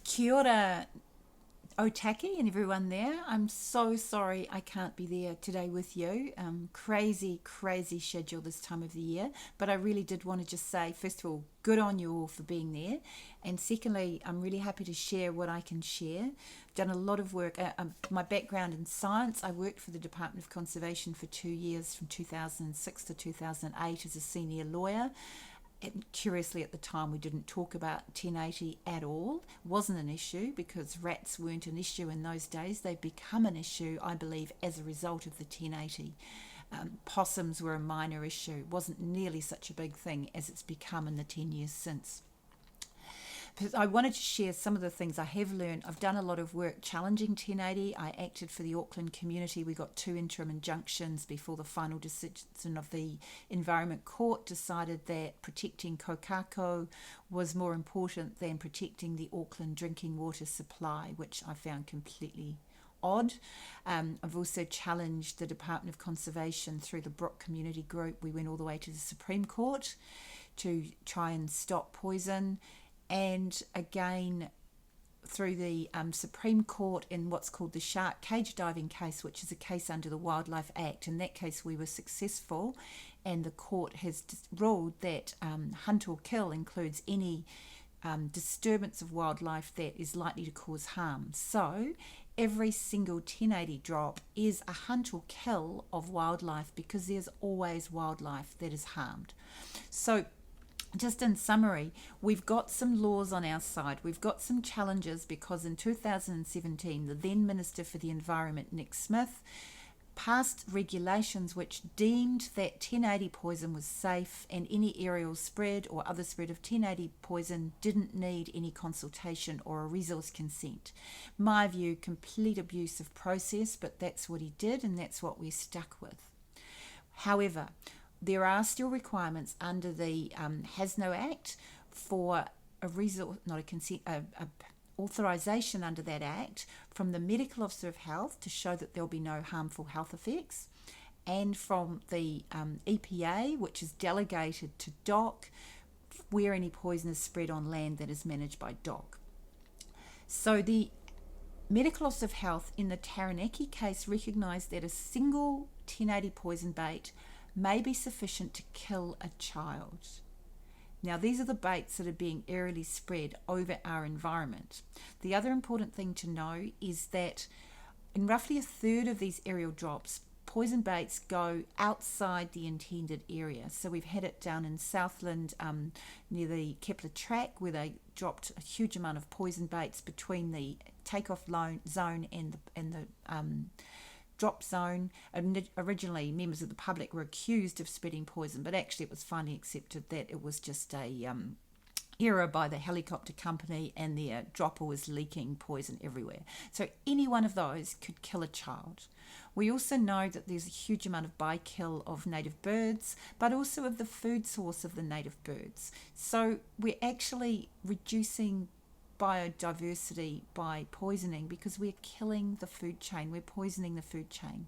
Kia ora, Otaki and everyone there. I'm so sorry I can't be there today with you. Crazy schedule this time of the year. But I really did want to just say, first of all, good on you all for being there. And secondly, I'm really happy to share what I can share. I've done a lot of work. My background in science, I worked for the Department of Conservation for 2 years, from 2006 to 2008 as a senior lawyer. And curiously, at the time, we didn't talk about 1080 at all. It wasn't an issue because rats weren't an issue in those days. They've become an issue, I believe, as a result of the 1080. Possums were a minor issue. It wasn't nearly such a big thing as it's become in the 10 years since. But I wanted to share some of the things I have learned. I've done a lot of work challenging 1080. I acted for the Auckland community. We got 2 interim injunctions before the final decision of the Environment Court decided that protecting Kokako was more important than protecting the Auckland drinking water supply, which I found completely odd. I've also challenged the Department of Conservation through the Brook Community Group. We went all the way to the Supreme Court to try and stop poison. And again, through the Supreme Court in what's called the shark cage diving case, which is a case under the Wildlife Act. In that case, we were successful, and the court has ruled that hunt or kill includes any disturbance of wildlife that is likely to cause harm. So every single 1080 drop is a hunt or kill of wildlife because there's always wildlife that is harmed. So just in summary, we've got some laws on our side. We've got some challenges because in 2017, the then Minister for the Environment, Nick Smith, passed regulations which deemed that 1080 poison was safe and any aerial spread or other spread of 1080 poison didn't need any consultation or a resource consent. My view, complete abuse of process, but that's what he did and that's what we're stuck with. However, there are still requirements under the Has No Act for a resource, not a consent, a authorization under that act from the Medical Officer of Health to show that there'll be no harmful health effects, and from the EPA, which is delegated to DOC where any poison is spread on land that is managed by DOC. So the Medical Officer of Health in the Taranaki case recognised that a single 1080 poison bait may be sufficient to kill a child. Now, these are the baits that are being aerially spread over our environment. The other important thing to know is that in roughly a third of these aerial drops, poison baits go outside the intended area. So we've had it down in Southland near the Kepler track where they dropped a huge amount of poison baits between the takeoff zone and the drop zone. Originally, members of the public were accused of spreading poison, but actually it was finally accepted that it was just a error by the helicopter company and their dropper was leaking poison everywhere. So any one of those could kill a child. We also know that there's a huge amount of bykill of native birds, but also of the food source of the native birds. So we're actually reducing biodiversity by poisoning because we're killing the food chain, we're poisoning the food chain.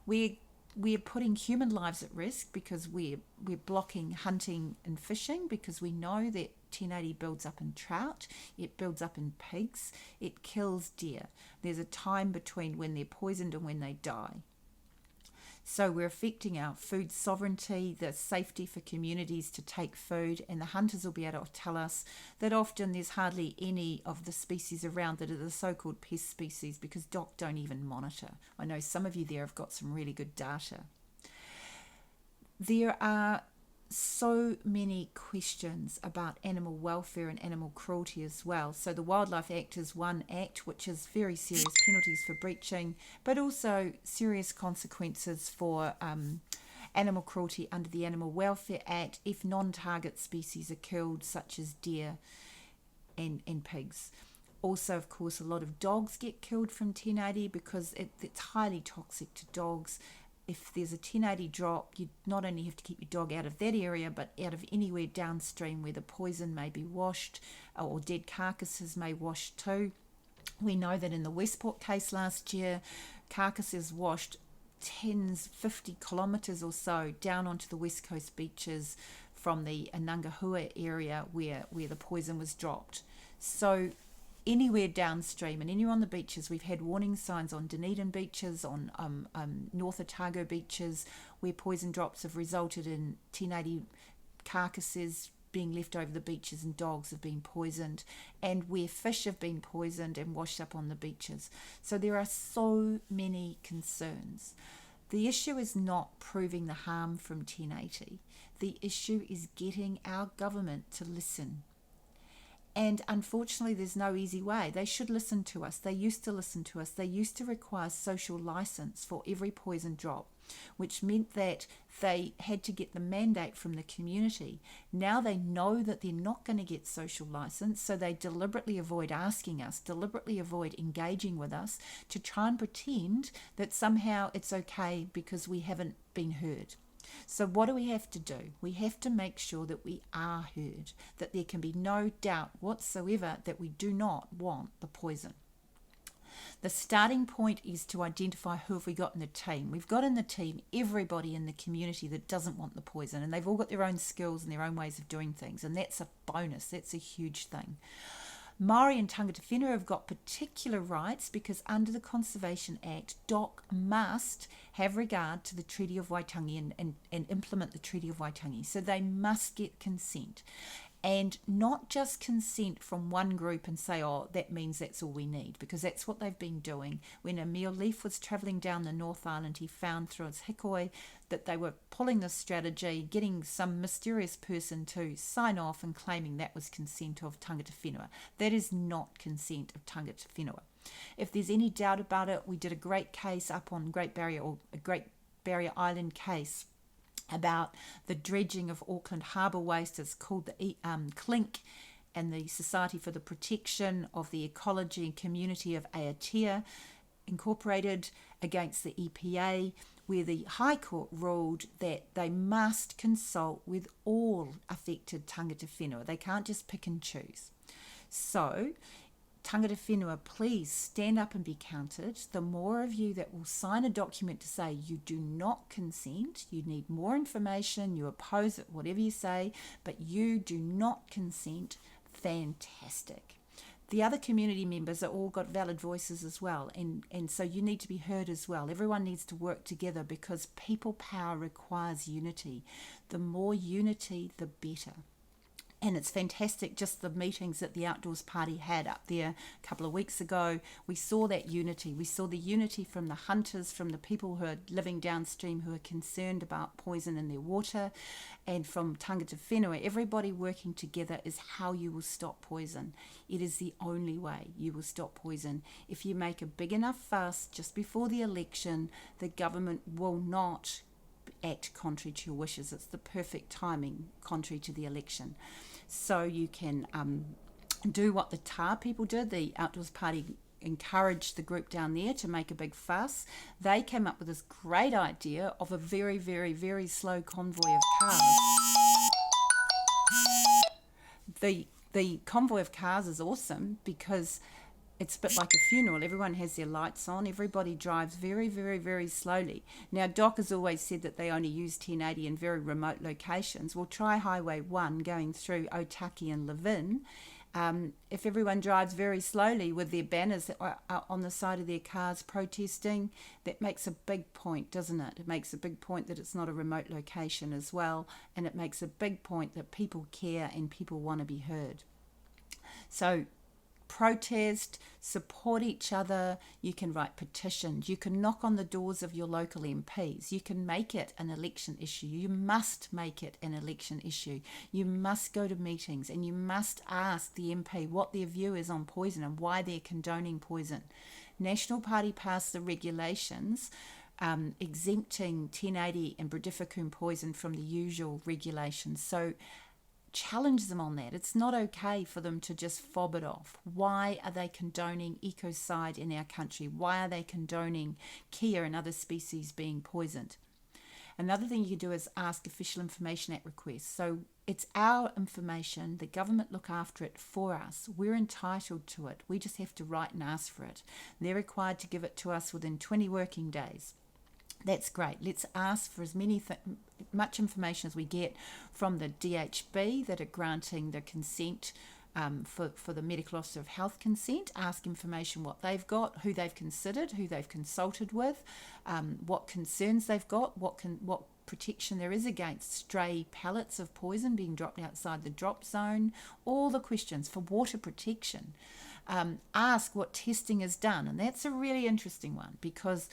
We're putting human lives at risk because we're blocking hunting and fishing because we know that 1080 builds up in trout, it builds up in pigs, it kills deer. There's a time between when they're poisoned and when they die. So we're affecting our food sovereignty, the safety for communities to take food, and the hunters will be able to tell us that often there's hardly any of the species around that are the so-called pest species because DOC don't even monitor. I know some of you there have got some really good data. There are so many questions about animal welfare and animal cruelty as well. So the Wildlife Act is one act which has very serious penalties for breaching, but also serious consequences for animal cruelty under the Animal Welfare Act if non-target species are killed, such as deer and pigs. Also, of course, a lot of dogs get killed from 1080 because it's highly toxic to dogs. If there's a 1080 drop, you not only have to keep your dog out of that area, but out of anywhere downstream where the poison may be washed or dead carcasses may wash too. We know that in the Westport case last year, carcasses washed 50 kilometres or so down onto the west coast beaches from the Anangahua area where the poison was dropped. So anywhere downstream and anywhere on the beaches. We've had warning signs on Dunedin beaches, on North Otago beaches, where poison drops have resulted in 1080 carcasses being left over the beaches, and dogs have been poisoned, and where fish have been poisoned and washed up on the beaches. So there are so many concerns. The issue is not proving the harm from 1080. The issue is getting our government to listen. And unfortunately, there's no easy way. They should listen to us. They used to listen to us. They used to require social license for every poison drop, which meant that they had to get the mandate from the community. Now they know that they're not going to get social license, so they deliberately avoid asking us, deliberately avoid engaging with us, to try and pretend that somehow it's okay because we haven't been heard. So what do we have to do? We have to make sure that we are heard, that there can be no doubt whatsoever that we do not want the poison. The starting point is to identify who have we got in the team. We've got in the team everybody in the community that doesn't want the poison, and they've all got their own skills and their own ways of doing things, and that's a bonus. That's a huge thing. Maori and tangata whenua have got particular rights because under the Conservation Act, DOC must have regard to the Treaty of Waitangi and implement the Treaty of Waitangi. So they must get consent. And not just consent from one group and say, oh, that means that's all we need, because that's what they've been doing. When Emil Leaf was travelling down the North Island, he found through his hikoi that they were pulling this strategy, getting some mysterious person to sign off and claiming that was consent of tangata whenua. That is not consent of tangata whenua. If there's any doubt about it, we did a great case up on Great Barrier Island case about the dredging of Auckland Harbour waste. It's called the CLINC, and the Society for the Protection of the Ecology and Community of Aotea Incorporated against the EPA, where the High Court ruled that they must consult with all affected tangata whenua. They can't just pick and choose. So tangata whenua, please stand up and be counted. The more of you that will sign a document to say you do not consent, you need more information, you oppose it, whatever you say, but you do not consent, fantastic. The other community members are all got valid voices as well, and so you need to be heard as well. Everyone needs to work together because people power requires unity. The more unity, the better. And it's fantastic, just the meetings that the Outdoors Party had up there a couple of weeks ago. We saw that unity. We saw the unity from the hunters, from the people who are living downstream who are concerned about poison in their water, and from tangata whenua. Everybody working together is how you will stop poison. It is the only way you will stop poison. If you make a big enough fuss just before the election, the government will not act contrary to your wishes. It's the perfect timing, contrary to the election. So you can do what the TAR people did. The Outdoors Party encouraged the group down there to make a big fuss. They came up with this great idea of a very, very, very slow convoy of cars. The convoy of cars is awesome because it's a bit like a funeral. Everyone has their lights on. Everybody drives very, very, very slowly. Now, DOC has always said that they only use 1080 in very remote locations. We'll try Highway 1 going through Otaki and Levin. If everyone drives very slowly with their banners on the side of their cars protesting, that makes a big point, doesn't it? It makes a big point that it's not a remote location as well, and it makes a big point that people care and people want to be heard. So protest, support each other. You can write petitions. You can knock on the doors of your local MPs. You can make it an election issue. You must make it an election issue. You must go to meetings and you must ask the MP what their view is on poison and why they're condoning poison. National Party passed the regulations exempting 1080 and brodifacoum poison from the usual regulations. So challenge them on that. It's not okay for them to just fob it off. Why are they condoning ecocide in our country? Why are they condoning kia and other species being poisoned? Another thing you can do is ask official information at request. So it's our information. The government look after it for us. We're entitled to it. We just have to write and ask for it. They're required to give it to us within 20 working days. That's great. Let's ask for as much information as we get from the DHB that are granting the consent for the medical officer of health consent. Ask information what they've got, who they've considered, who they've consulted with, what concerns they've got, what protection there is against stray pellets of poison being dropped outside the drop zone, all the questions for water protection. Ask what testing is done, and that's a really interesting one because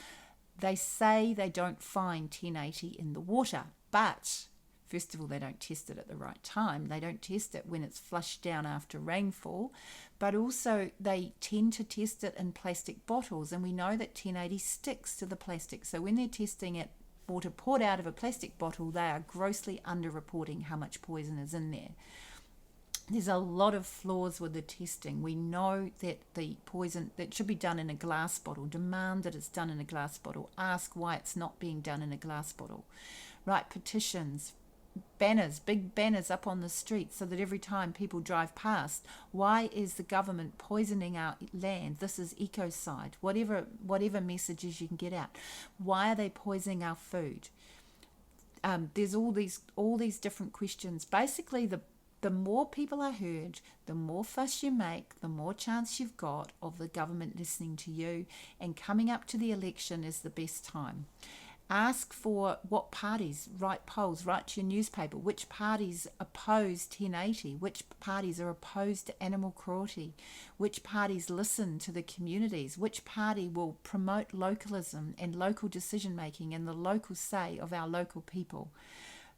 they say they don't find 1080 in the water, but first of all, they don't test it at the right time. They don't test it when it's flushed down after rainfall, but also they tend to test it in plastic bottles, and we know that 1080 sticks to the plastic. So when they're testing it, water poured out of a plastic bottle, they are grossly underreporting how much poison is in there. There's a lot of flaws with the testing. We know that the poison that should be done in a glass bottle, demand that it's done in a glass bottle, ask why it's not being done in a glass bottle. Write petitions, banners, big banners up on the street so that every time people drive past, why is the government poisoning our land? This is ecocide. Whatever messages you can get out. Why are they poisoning our food? There's all these different questions. Basically, the more people are heard, the more fuss you make, the more chance you've got of the government listening to you, and coming up to the election is the best time. Ask for what parties, write polls, write to your newspaper, which parties oppose 1080, which parties are opposed to animal cruelty, which parties listen to the communities, which party will promote localism and local decision making and the local say of our local people.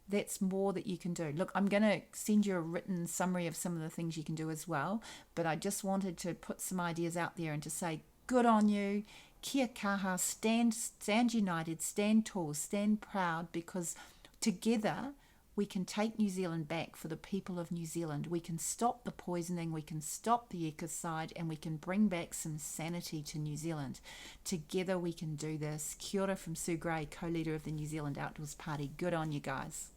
That's more that you can do. Look, I'm going to send you a written summary of some of the things you can do as well, but I just wanted to put some ideas out there and to say, good on you, kia kaha, stand united, stand tall, stand proud, because together we can take New Zealand back for the people of New Zealand. We can stop the poisoning, we can stop the ecocide, and we can bring back some sanity to New Zealand. Together we can do this. Kia ora from Sue Gray, co-leader of the New Zealand Outdoors Party. Good on you guys.